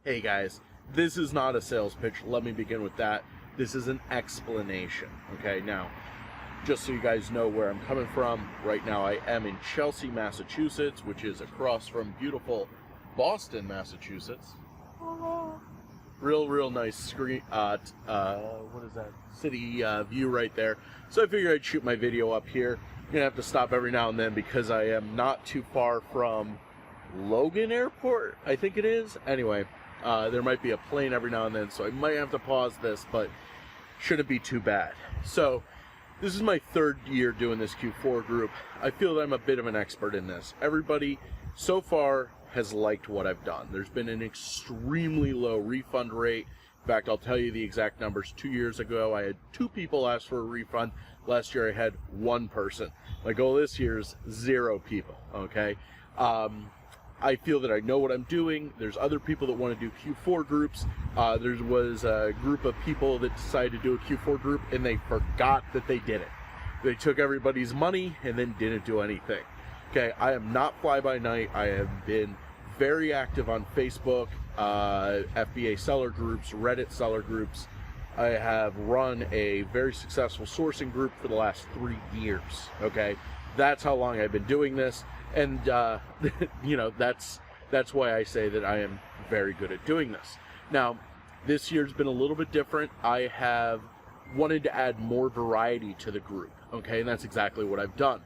Hey guys, this is not a sales pitch. Let me begin with that. This is an explanation. Okay, now, just so you guys know where I'm coming from, right now I am in Chelsea, Massachusetts, which is across from beautiful Boston, Massachusetts. Real nice screen, what is that? City view right there. So I figured I'd shoot my video up here. I'm gonna have to stop every now and then because I am not too far from Logan Airport, I think it is. Anyway, there might be a plane every now and then, so I might have to pause this, but shouldn't be too bad. So this is my third year doing this Q4 group. I feel that I'm a bit of an expert in this. Everybody so far has liked what I've done. There's been an extremely low refund rate. In fact, I'll tell you the exact numbers. 2 years ago, I had 2 people ask for a refund. Last year, I had 1 person. My goal this year is 0 people, okay? I feel that I know what I'm doing. There's other people that want to do Q4 groups. There was a group of people that decided to do a Q4 group, and they forgot that they did it. They took everybody's money and then didn't do anything. Okay, I am not fly-by-night. I have been very active on Facebook, FBA seller groups, Reddit seller groups. I have run a very successful sourcing group for the last 3 years, okay? That's how long I've been doing this, and, you know, that's why I say that I am very good at doing this. Now, this year's been a little bit different. I have wanted to add more variety to the group, okay? And that's exactly what I've done.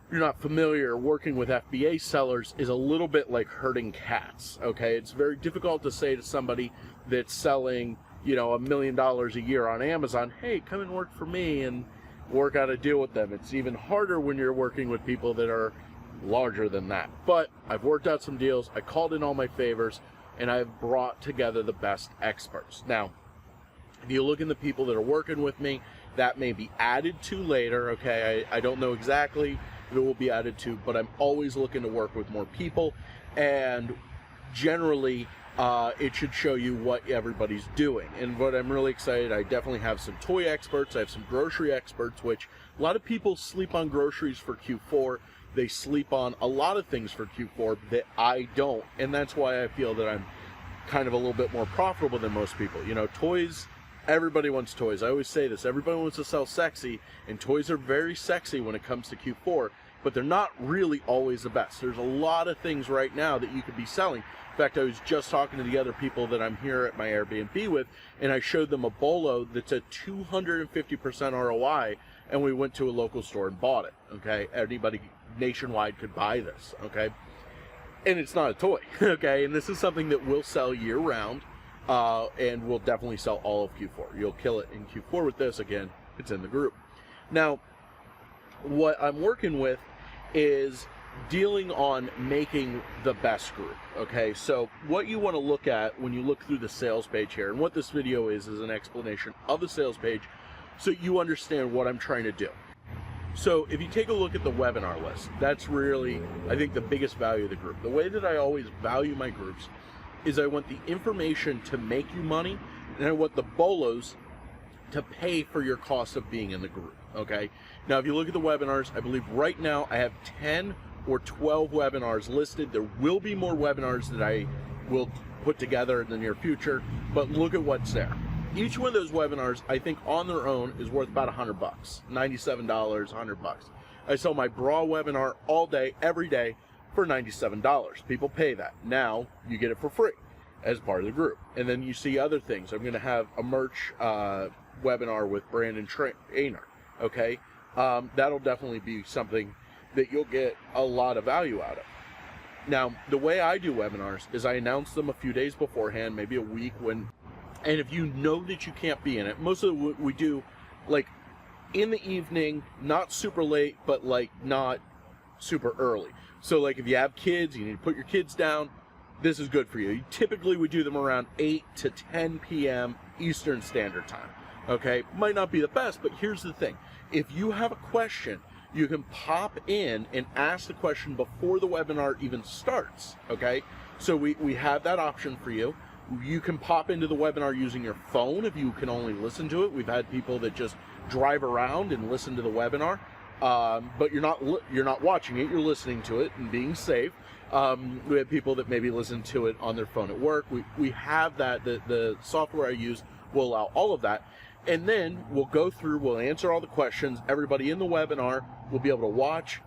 If you're not familiar, working with FBA sellers is a little bit like herding cats, okay? It's very difficult to say to somebody that's selling, you know, $1 million a year on Amazon, hey, come and work for me, and work out a deal with them. It's even harder when you're working with people that are larger than that. But I've worked out some deals, I called in all my favors, and I've brought together the best experts. Now, if you look in the people that are working with me, that may be added to later, okay? I don't know exactly if it will be added to, but I'm always looking to work with more people, and generally it should show you what everybody's doing. And what I'm really excited, I definitely have some toy experts, I have some grocery experts, which a lot of people sleep on groceries for Q4. They sleep on a lot of things for Q4 that I don't, and that's why I feel that I'm kind of a little bit more profitable than most people. You know, toys, everybody wants toys. I always say this, everybody wants to sell sexy, and toys are very sexy when it comes to Q4, but they're not really always the best. There's a lot of things right now that you could be selling. In fact, I was just talking to the other people that I'm here at my Airbnb with, and I showed them a bolo that's a 250% ROI, and we went to a local store and bought it, okay? Anybody nationwide could buy this, okay? And it's not a toy, okay? And this is something that will sell year-round, and will definitely sell all of Q4. You'll kill it in Q4 with this. Again, it's in the group. Now, what I'm working with is dealing on making the best group, okay? So what you want to look at when you look through the sales page here, and what this video is an explanation of the sales page so you understand what I'm trying to do. So if you take a look at the webinar list, that's really, I think, the biggest value of the group. The way that I always value my groups is I want the information to make you money, and I want the bolos to pay for your cost of being in the group, okay? Now, if you look at the webinars, I believe right now I have 10 or 12 webinars listed. There will be more webinars that I will put together in the near future, but look at what's there. Each one of those webinars, I think on their own, is worth about $100, $97, $100. I sell my bra webinar all day, every day, for $97. People pay that. Now, you get it for free as part of the group. And then you see other things. I'm going to have a merch webinar with Brandon Trainer, okay? That'll definitely be something that you'll get a lot of value out of. Now, the way I do webinars is I announce them a few days beforehand, maybe a week when, and if you know that you can't be in it, most of what we do, like, in the evening, not super late, but, like, not super early. So, like, if you have kids, you need to put your kids down, this is good for you. Typically, we do them around 8 to 10 p.m. Eastern Standard Time, okay? Might not be the best, but here's the thing. If you have a question, you can pop in and ask the question before the webinar even starts, okay? So we have that option for you. You can pop into the webinar using your phone if you can only listen to it. We've had people that just drive around and listen to the webinar. but you're not watching it. You're listening to it and being safe. We have people that maybe listen to it on their phone at work. We have that. The software I use will allow all of that. And then we'll go through, we'll answer all the questions. Everybody in the webinar will be able to watch,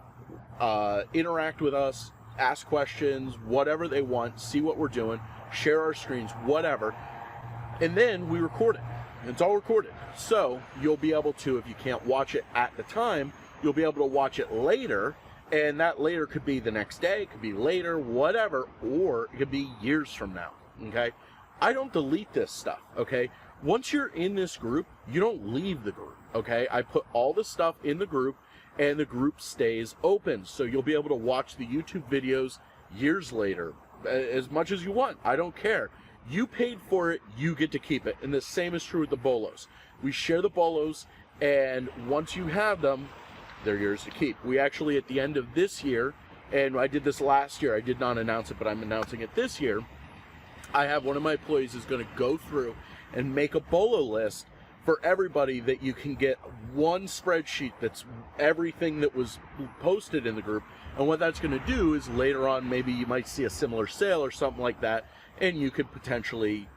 interact with us, ask questions, whatever they want, see what we're doing, share our screens, whatever. And then we record it. It's all recorded. So you'll be able to, if you can't watch it at the time, you'll be able to watch it later. And that later could be the next day, it could be later, whatever, or it could be years from now, okay? I don't delete this stuff, okay? Once you're in this group, you don't leave the group, okay? I put all the stuff in the group, and the group stays open. So you'll be able to watch the YouTube videos years later, as much as you want. I don't care. You paid for it, you get to keep it. And the same is true with the bolos. We share the bolos, and once you have them, they're yours to keep. We actually, at the end of this year, and I did this last year, I did not announce it, but I'm announcing it this year, I have one of my employees is going to go through and make a bolo list for everybody, that you can get one spreadsheet that's everything that was posted in the group. And what that's going to do is later on, maybe you might see a similar sale or something like that, and you could potentially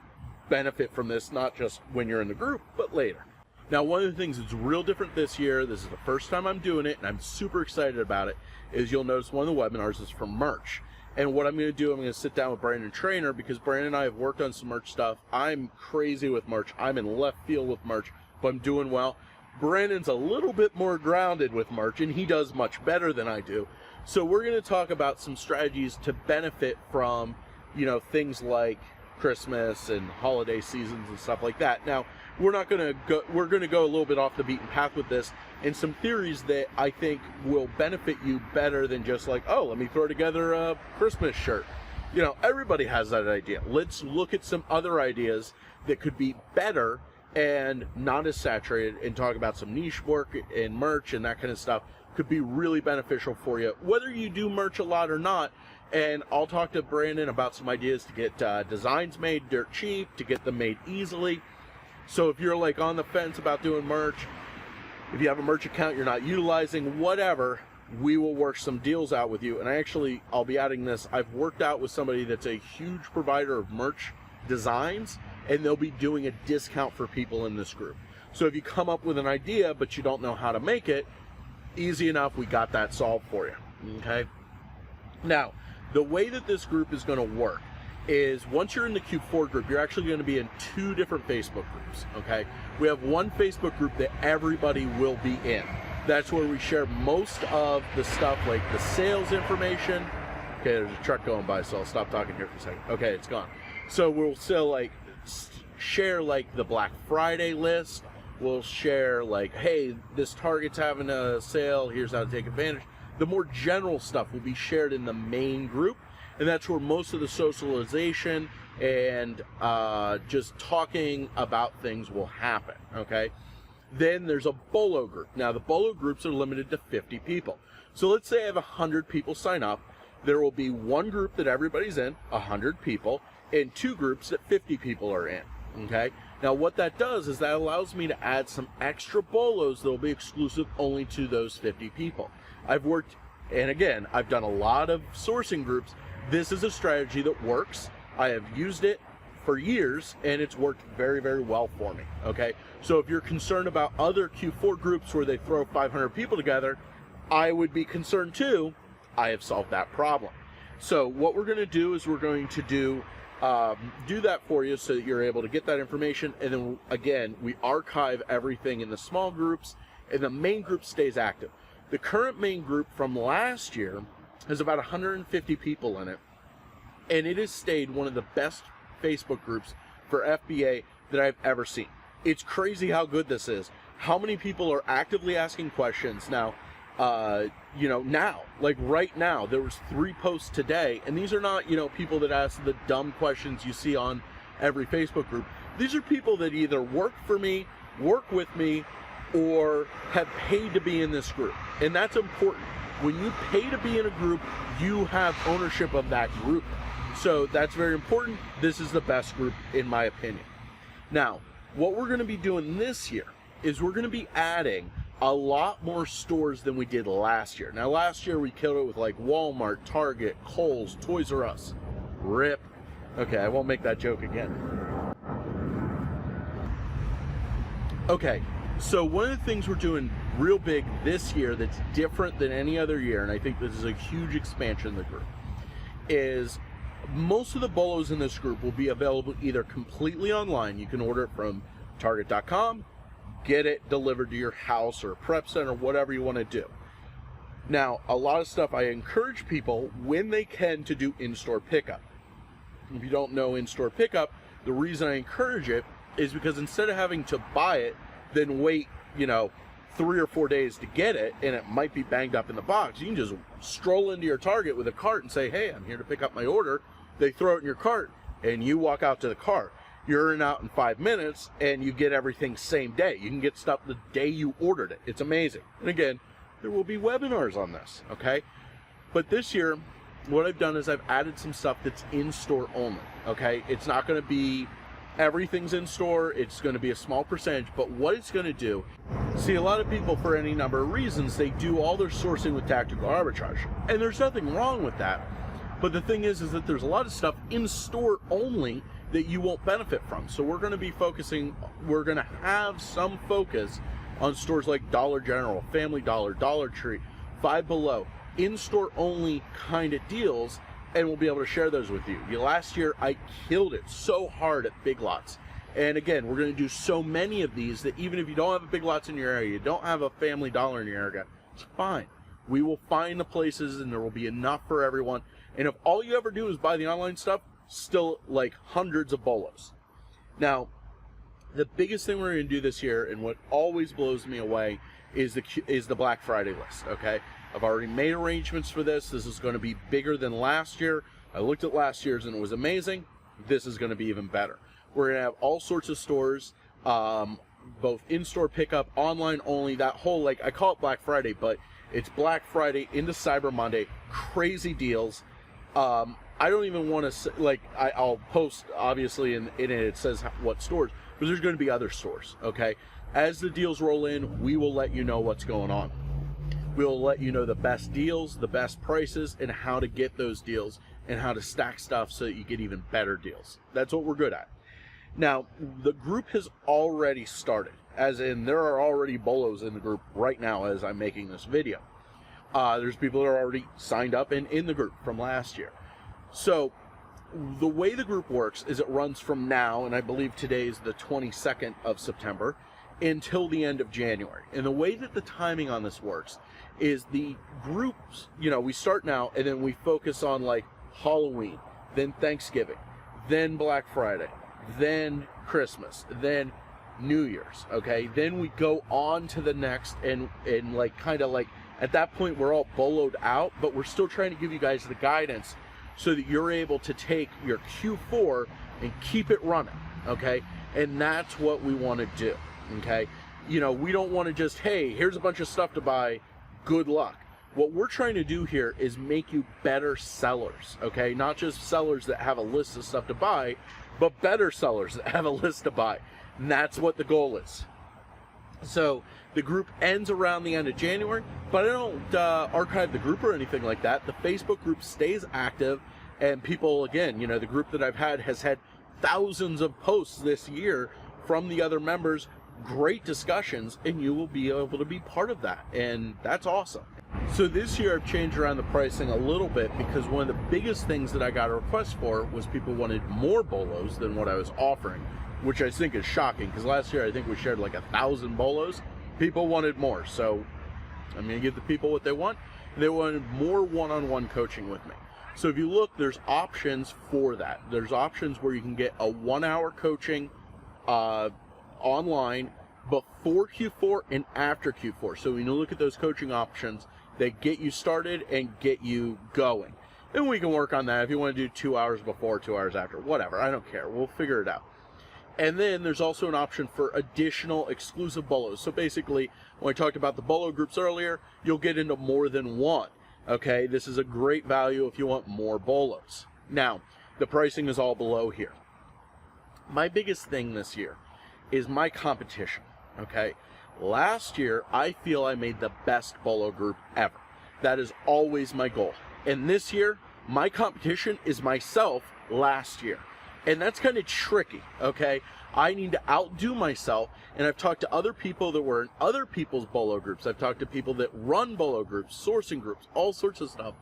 benefit from this, not just when you're in the group, but later. Now, one of the things that's real different this year, this is the first time I'm doing it, and I'm super excited about it, is you'll notice one of the webinars is from merch. And what I'm going to do, I'm going to sit down with Brandon Trainer, because Brandon and I have worked on some merch stuff. I'm crazy with merch. I'm in left field with merch, but I'm doing well. Brandon's a little bit more grounded with merch, and he does much better than I do. So we're going to talk about some strategies to benefit from, you know, things like Christmas and holiday seasons and stuff like that. Now, we're going to go a little bit off the beaten path with this, and some theories that I think will benefit you better than just like, oh, let me throw together a Christmas shirt. You know, everybody has that idea. Let's look at some other ideas that could be better and not as saturated, and talk about some niche work and merch and that kind of stuff. Could be really beneficial for you, whether you do merch a lot or not. And I'll talk to Brandon about some ideas to get designs made dirt cheap, to get them made easily. So if you're like on the fence about doing merch, if you have a merch account you're not utilizing, whatever, we will work some deals out with you. And I'll be adding this. I've worked out with somebody that's a huge provider of merch designs, and they'll be doing a discount for people in this group. So if you come up with an idea but you don't know how to make it, easy enough, we got that solved for you, okay? Now, the way that this group is going to work is once you're in the Q4 group, you're actually going to be in 2 different Facebook groups, okay? We have one Facebook group that everybody will be in. That's where we share most of the stuff, like the sales information. Okay, there's a truck going by, so I'll stop talking here for a second. Okay, it's gone. So we'll still share like the Black Friday list. We'll share like, hey, this Target's having a sale, here's how to take advantage. The more general stuff will be shared in the main group, and that's where most of the socialization and just talking about things will happen, okay? Then there's a bolo group. Now, the bolo groups are limited to 50 people. So let's say I have 100 people sign up. There will be one group that everybody's in, 100 people, and 2 groups that 50 people are in, okay? Now, what that does is that allows me to add some extra bolos that will be exclusive only to those 50 people. I've worked, and again, I've done a lot of sourcing groups. This is a strategy that works. I have used it for years, and it's worked very, very well for me, okay? So if you're concerned about other Q4 groups where they throw 500 people together, I would be concerned too. I have solved that problem. So what we're going to do is we're going to do that for you so that you're able to get that information. And then again, we archive everything in the small groups, and the main group stays active. The current main group from last year has about 150 people in it, and it has stayed one of the best Facebook groups for FBA that I've ever seen. It's crazy how good this is. How many people are actively asking questions now? Like right now, there was 3 posts today, and these are not, people that ask the dumb questions you see on every Facebook group. These are people that either work for me, work with me, or have paid to be in this group. And that's important. When you pay to be in a group, you have ownership of that group. So that's very important. This is the best group, in my opinion. Now, what we're going to be doing this year is we're going to be adding a lot more stores than we did last year. Now, last year we killed it with like Walmart, Target, Kohl's, Toys R Us. Rip. Okay, I won't make that joke again. Okay, so one of the things we're doing real big this year that's different than any other year, and I think this is a huge expansion of the group, is most of the bolos in this group will be available either completely online. You can order it from Target.com, get it delivered to your house or prep center, whatever you want to do. Now, a lot of stuff I encourage people when they can to do in-store pickup. If you don't know in-store pickup, the reason I encourage it is because instead of having to buy it, then wait, 3 or 4 days to get it, and it might be banged up in the box, you can just stroll into your Target with a cart and say, hey, I'm here to pick up my order. They throw it in your cart, and you walk out to the cart. You're in and out in 5 minutes, and you get everything same day. You can get stuff the day you ordered it. It's amazing. And again, there will be webinars on this, okay? But this year, what I've done is I've added some stuff that's in-store only, okay? It's not going to be everything's in-store. It's going to be a small percentage, but what it's going to do, see, a lot of people, for any number of reasons, they do all their sourcing with tactical arbitrage, and there's nothing wrong with that. But the thing is that there's a lot of stuff in-store only that you won't benefit from. So we're going to be we're going to have some focus on stores like Dollar General, Family Dollar, Dollar Tree, Five Below, in-store only kind of deals, and we'll be able to share those with you. Last year, I killed it so hard at Big Lots. And again, we're going to do so many of these that even if you don't have a Big Lots in your area, you don't have a Family Dollar in your area, it's fine. We will find the places, and there will be enough for everyone. And if all you ever do is buy the online stuff, still like hundreds of bolos. Now, the biggest thing we're going to do this year, and what always blows me away, is the Black Friday list, okay? I've already made arrangements for this. This is going to be bigger than last year. I looked at last year's and it was amazing. This is going to be even better. We're going to have all sorts of stores, both in-store pickup, online only, that whole, like, I call it Black Friday, but it's Black Friday into Cyber Monday, crazy deals. I don't even want to say, like, I'll post, obviously, in it says what stores, but there's going to be other stores, okay? As the deals roll in, we will let you know what's going on. We'll let you know the best deals, the best prices, and how to get those deals, and how to stack stuff so that you get even better deals. That's what we're good at. Now, the group has already started, as in there are already bolos in the group right now as I'm making this video. There's people that are already signed up and in the group from last year. So the way the group works is it runs from now, and I believe today is the 22nd of September, until the end of January. And the way that the timing on this works is the groups, we start now and then we focus on like Halloween, then Thanksgiving, then Black Friday, then Christmas, then New Year's, okay? Then we go on to the next and like kind of like at that point we're all boloed out, but we're still trying to give you guys the guidance so that you're able to take your Q4 and keep it running, okay? And that's what we want to do, okay? We don't want to just, hey, here's a bunch of stuff to buy, good luck. What we're trying to do here is make you better sellers, okay? Not just sellers that have a list of stuff to buy, but better sellers that have a list to buy. And that's what the goal is. So the group ends around the end of January, but I don't archive the group or anything like that. The Facebook group stays active, and people, again, the group that I've had has had thousands of posts this year from the other members, great discussions, and you will be able to be part of that, and that's awesome. So this year I've changed around the pricing a little bit because one of the biggest things that I got a request for was people wanted more bolos than what I was offering, which I think is shocking because last year I think we shared like 1,000 bolos. People wanted more, so I'm going to give the people what they want. They wanted more one-on-one coaching with me. So if you look, there's options for that. There's options where you can get a 1-hour coaching online before Q4 and after Q4. So when you look at those coaching options, they get you started and get you going. And we can work on that if you want to do 2 hours before, 2 hours after, whatever. I don't care. We'll figure it out. And then there's also an option for additional exclusive bolos. So basically, when I talked about the bolo groups earlier, you'll get into more than one. Okay, this is a great value if you want more bolos. Now, the pricing is all below here. My biggest thing this year is my competition. Okay, Last year, I feel I made the best bolo group ever. That is always my goal. And this year, my competition is myself last year. And that's kind of tricky, okay? I need to outdo myself, and I've talked to other people that were in other people's bolo groups. I've talked to people that run bolo groups, sourcing groups, all sorts of stuff.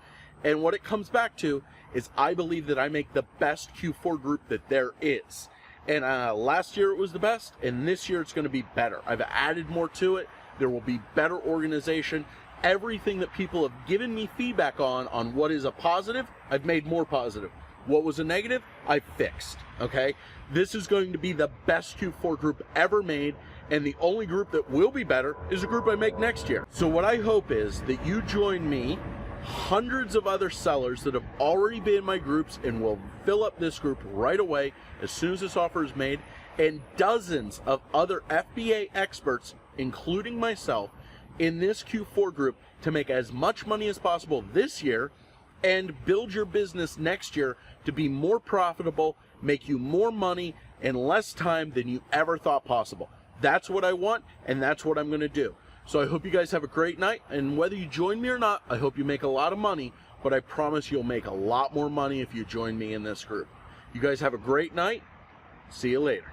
And what it comes back to is I believe that I make the best Q4 group that there is. And last year it was the best, and this year it's going to be better. I've added more to it. There will be better organization. Everything that people have given me feedback on what is a positive, I've made more positive. What was a negative, I fixed, okay? This is going to be the best Q4 group ever made, and the only group that will be better is a group I make next year. So what I hope is that you join me, hundreds of other sellers that have already been in my groups and will fill up this group right away as soon as this offer is made, and dozens of other FBA experts, including myself, in this Q4 group to make as much money as possible this year and build your business next year to be more profitable, make you more money in less time than you ever thought possible. That's what I want, and that's what I'm going to do. So I hope you guys have a great night, and whether you join me or not, I hope you make a lot of money, but I promise you'll make a lot more money if you join me in this group. You guys have a great night. See you later.